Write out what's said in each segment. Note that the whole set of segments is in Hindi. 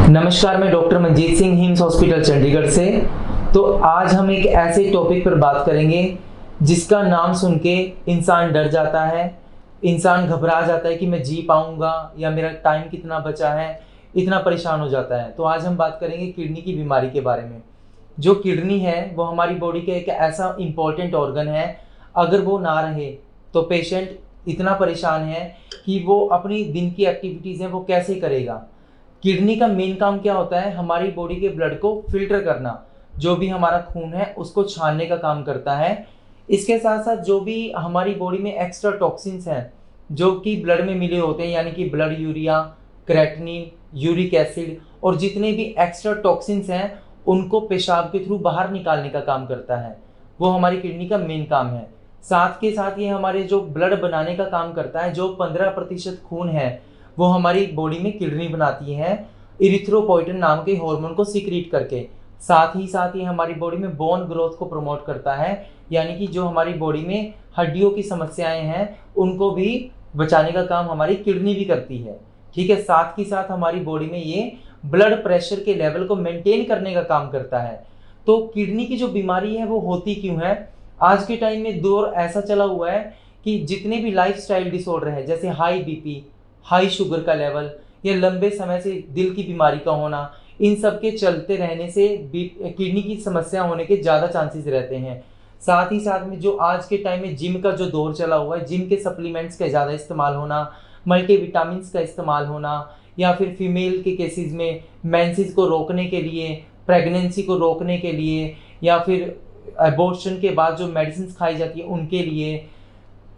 नमस्कार, मैं doctor Manjeet Singh, hymns hospital Chandigarh से। तो आज हम एक ऐसे टॉपिक पर बात करेंगे जिसका नाम सुन के इंसान डर जाता है, इंसान घबरा जाता है कि मैं जी पाऊंगा या मेरा टाइम कितना बचा है, इतना परेशान हो जाता है। तो आज हम बात करेंगे किडनी की बीमारी के बारे में। जो किडनी है वो हमारी बॉडी का एक ऐसा इम्पॉर्टेंट ऑर्गन है, अगर वो ना रहे तो पेशेंट इतना परेशान है कि वो अपनी दिन की एक्टिविटीज़ हैं वो कैसे करेगा। किडनी का मेन काम क्या होता है? हमारी बॉडी के ब्लड को फिल्टर करना, जो भी हमारा खून है उसको छानने का काम करता है। इसके साथ साथ जो भी हमारी बॉडी में एक्स्ट्रा टॉक्सिन्स हैं जो कि ब्लड में मिले होते हैं, यानी कि blood urea, creatinine, uric acid और जितने भी एक्स्ट्रा टॉक्सिन्स हैं उनको पेशाब के थ्रू बाहर निकालने का काम करता है। वो हमारी किडनी का मेन काम है। साथ के साथ ये हमारे जो ब्लड बनाने का काम करता है, जो 15% खून है वो हमारी बॉडी में किडनी बनाती है इरिथ्रोपोइटिन नाम के हार्मोन को सीक्रेट करके। साथ ही साथ ये हमारी बॉडी में बोन ग्रोथ को प्रमोट करता है, यानी कि जो हमारी बॉडी में हड्डियों की समस्याएं हैं उनको भी बचाने का काम हमारी किडनी भी करती है। ठीक है, साथ ही साथ हमारी बॉडी में ये ब्लड प्रेशर के लेवल को मेंटेन करने का काम करता है। तो किडनी की जो बीमारी है वो होती क्यों है? आज के टाइम में दौर ऐसा चला हुआ है कि जितने भी लाइफस्टाइल डिसऑर्डर है, जैसे हाई बीपी, हाई शुगर का लेवल या लंबे समय से दिल की बीमारी का होना, इन सब के चलते रहने से किडनी की समस्या होने के ज़्यादा चांसेस रहते हैं। साथ ही साथ में जो आज के टाइम में जिम का जो दौर चला हुआ है, जिम के सप्लीमेंट्स का ज़्यादा इस्तेमाल होना, मल्टीविटामिन्स का इस्तेमाल होना, या फिर फीमेल के केसेस में मेंसेस को रोकने के लिए, प्रेगनेंसी को रोकने के लिए, या फिर अबॉर्शन के बाद जो मेडिसिन खाई जाती है उनके लिए,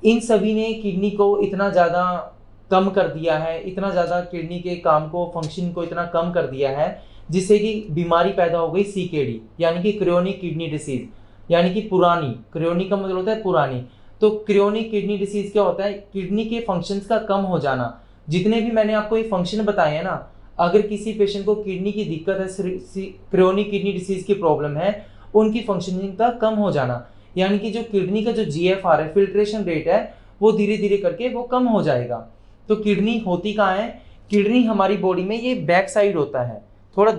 इन सभी ने किडनी को इतना ज़्यादा कम कर दिया है, इतना ज़्यादा किडनी के काम को, फंक्शन को इतना कम कर दिया है, जिससे कि बीमारी पैदा हो गई सीकेडी, यानी कि क्रोनिक किडनी डिसीज, यानी कि पुरानी। क्रोनिक का मतलब होता है पुरानी। तो क्रोनिक किडनी डिसीज क्या होता है? किडनी के फंक्शंस का कम हो जाना। जितने भी मैंने आपको ये फंक्शन बताए हैं ना, अगर किसी पेशेंट को किडनी की दिक्कत है, क्रोनिक किडनी डिसीज की प्रॉब्लम है, उनकी फंक्शनिंग का कम हो जाना, यानी कि जो किडनी का जो GFR है, फिल्ट्रेशन रेट है, वो धीरे धीरे करके वो कम हो जाएगा। तो किडनी होती कहाँ है? किडनी हमारी बॉडी में ये बैक साइड होता है, थोड़ा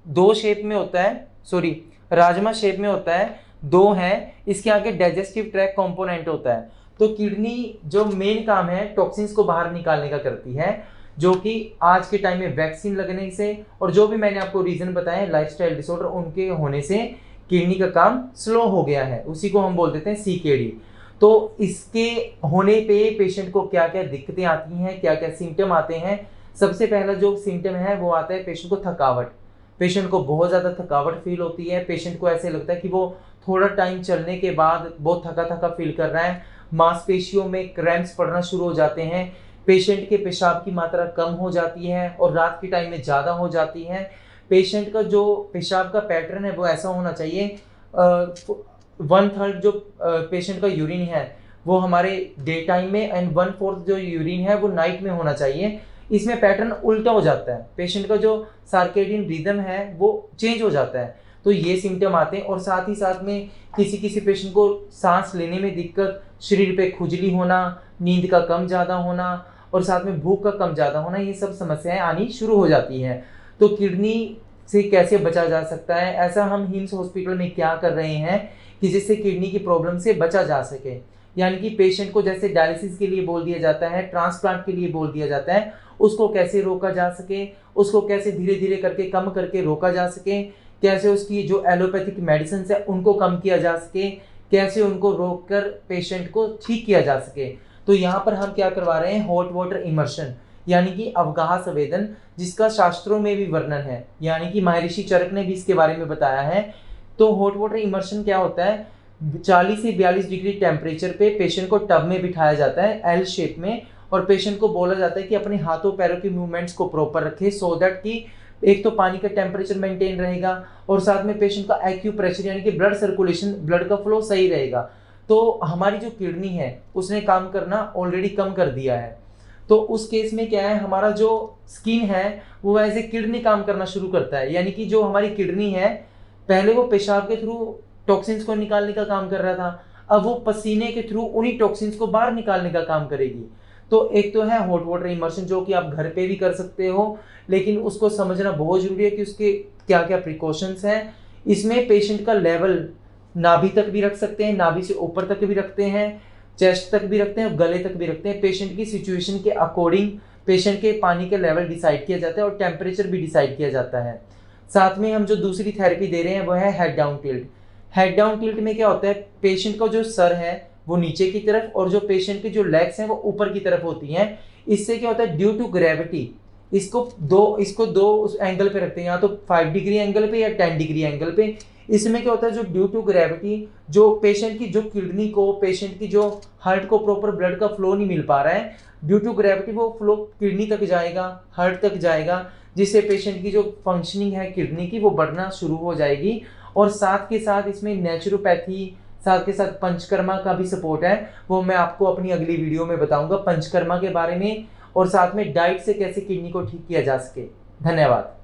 दो शेप में होता है, सॉरी राजमा शेप में होता है, दो है। इसके आगे डाइजेस्टिव ट्रैक कंपोनेंट होता है। तो किडनी जो मेन काम है टॉक्सिन्स को बाहर निकालने का करती है, जो कि आज के टाइम में वैक्सीन लगने से और जो भी मैंने आपको रीजन बताए लाइफस्टाइल डिसऑर्डर उनके होने से किडनी का काम स्लो हो गया है, उसी को हम बोल देते हैं सीकेडी। तो इसके होने पे पेशेंट को क्या क्या दिक्कतें आती हैं, क्या क्या सिम्टम आते हैं? सबसे पहला जो सिम्टम है वो आता है पेशेंट को थकावट। पेशेंट को बहुत ज़्यादा थकावट फील होती है। पेशेंट को ऐसे लगता है कि वो थोड़ा टाइम चलने के बाद बहुत थका थका फील कर रहा है। मांसपेशियों में क्रैम्प्स पड़ना शुरू हो जाते हैं। पेशेंट के पेशाब की मात्रा कम हो जाती है और रात के टाइम में ज़्यादा हो जाती है। पेशेंट का जो पेशाब का पैटर्न है वो ऐसा होना चाहिए, 1/3 जो पेशेंट का यूरिन है वो हमारे डे टाइम में एंड 1/4 जो यूरिन है वो नाइट में होना चाहिए। इसमें पैटर्न उल्टा हो जाता है, पेशेंट का जो सर्केडियन रिदम है वो चेंज हो जाता है। तो ये सिम्टम आते हैं। और साथ ही साथ में किसी किसी पेशेंट को सांस लेने में दिक्कत, शरीर पे खुजली होना, नींद का कम ज़्यादा होना और साथ में भूख का कम ज़्यादा होना, ये सब समस्याएं आनी शुरू हो जाती हैं। तो किडनी से कैसे बचा जा सकता है? ऐसा हम हिम्स हॉस्पिटल में क्या कर रहे हैं कि जिससे किडनी की प्रॉब्लम से बचा जा सके। यानी कि पेशेंट को जैसे डायलिसिस के लिए बोल दिया जाता है, ट्रांसप्लांट के लिए बोल दिया जाता है, उसको कैसे रोका जा सके, उसको कैसे धीरे धीरे करके कम करके रोका जा सके, कैसे उसकी जो एलोपैथिक मेडिसिन है उनको कम किया जा सके, कैसे उनको रोक कर पेशेंट को ठीक किया जा सके। तो यहाँ पर हम क्या करवा रहे हैं? हॉट वाटर इमर्शन, यानी कि अवगाह संवेदन, जिसका शास्त्रों में भी वर्णन है, यानी कि महर्षि चरक ने भी इसके बारे में बताया है। तो हॉट वाटर इमर्शन क्या होता है? 40 से 42 डिग्री टेम्परेचर पे पेशेंट को टब में बिठाया जाता है एल शेप में, और पेशेंट को बोला जाता है कि अपने हाथों पैरों की मूवमेंट्स को प्रॉपर रखे, सो दैट कि एक तो पानी का टेम्परेचर मेंटेन रहेगा और साथ में पेशेंट का एक्यू प्रेशर यानी कि ब्लड सर्कुलेशन, ब्लड का फ्लो सही रहेगा। तो हमारी जो किडनी है उसने काम करना ऑलरेडी कम कर दिया है। तो उस केस में क्या है, हमारा जो स्किन है वो एज ए किडनी काम करना शुरू करता है, यानी कि जो हमारी किडनी है पहले वो पेशाब के थ्रू टॉक्सिन्स को निकालने का काम कर रहा था, अब वो पसीने के थ्रू उन्हीं टॉक्सिन्स को बाहर निकालने का काम करेगी। तो एक तो है हॉट वाटर इमर्शन, जो कि आप घर पे भी कर सकते हो, लेकिन उसको समझना बहुत जरूरी है कि उसके क्या क्या प्रिकॉशंस हैं। इसमें पेशेंट का लेवल नाभि तक भी रख सकते हैं, नाभि से ऊपर तक भी रखते हैं, चेस्ट तक भी रखते हैं और गले तक भी रखते हैं। पेशेंट की सिचुएशन के अकॉर्डिंग पेशेंट के पानी का लेवल डिसाइड किया जाता है और टेम्परेचर भी डिसाइड किया जाता है। साथ में हम जो दूसरी थेरेपी दे रहे हैं वो है head down tilt. Head down tilt में क्या होता है, पेशेंट का जो सर है वो नीचे की तरफ और जो पेशेंट की जो लेग्स हैं वो ऊपर की तरफ होती हैं। इससे क्या होता है, ड्यू टू ग्रेविटी इसको दो एंगल पे रखते हैं, या तो 5 डिग्री एंगल पे या 10 डिग्री एंगल पे। इसमें क्या होता है, जो ड्यू टू ग्रेविटी जो पेशेंट की जो किडनी को, पेशेंट की जो हार्ट को प्रॉपर ब्लड का फ्लो नहीं मिल पा रहा है, ड्यू टू ग्रेविटी वो फ्लो किडनी तक जाएगा, हार्ट तक जाएगा, जिससे पेशेंट की जो फंक्शनिंग है किडनी की वो बढ़ना शुरू हो जाएगी। और साथ के साथ इसमें नेचुरोपैथी, साथ के साथ पंचकर्मा का भी सपोर्ट है, वो मैं आपको अपनी अगली वीडियो में बताऊंगा पंचकर्मा के बारे में, और साथ में डाइट से कैसे किडनी को ठीक किया जा सके। धन्यवाद।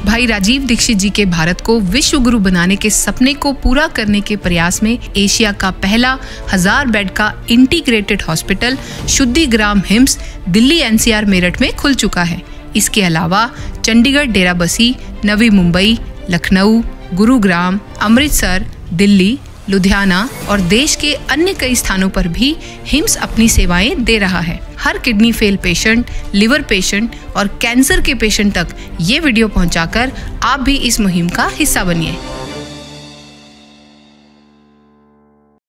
भाई राजीव दीक्षित जी के भारत को विश्व गुरु बनाने के सपने को पूरा करने के प्रयास में एशिया का पहला 1000 बेड का इंटीग्रेटेड हॉस्पिटल शुद्धिग्राम हिम्स दिल्ली NCR मेरठ में खुल चुका है। इसके अलावा चंडीगढ़, डेराबस्सी, नवी मुंबई, लखनऊ, गुरुग्राम, अमृतसर, दिल्ली, लुधियाना और देश के अन्य कई स्थानों पर भी हिम्स अपनी सेवाएं दे रहा है। हर kidney fail patient, liver patient और कैंसर के पेशेंट तक ये वीडियो पहुंचाकर आप भी इस मुहिम का हिस्सा बनिए।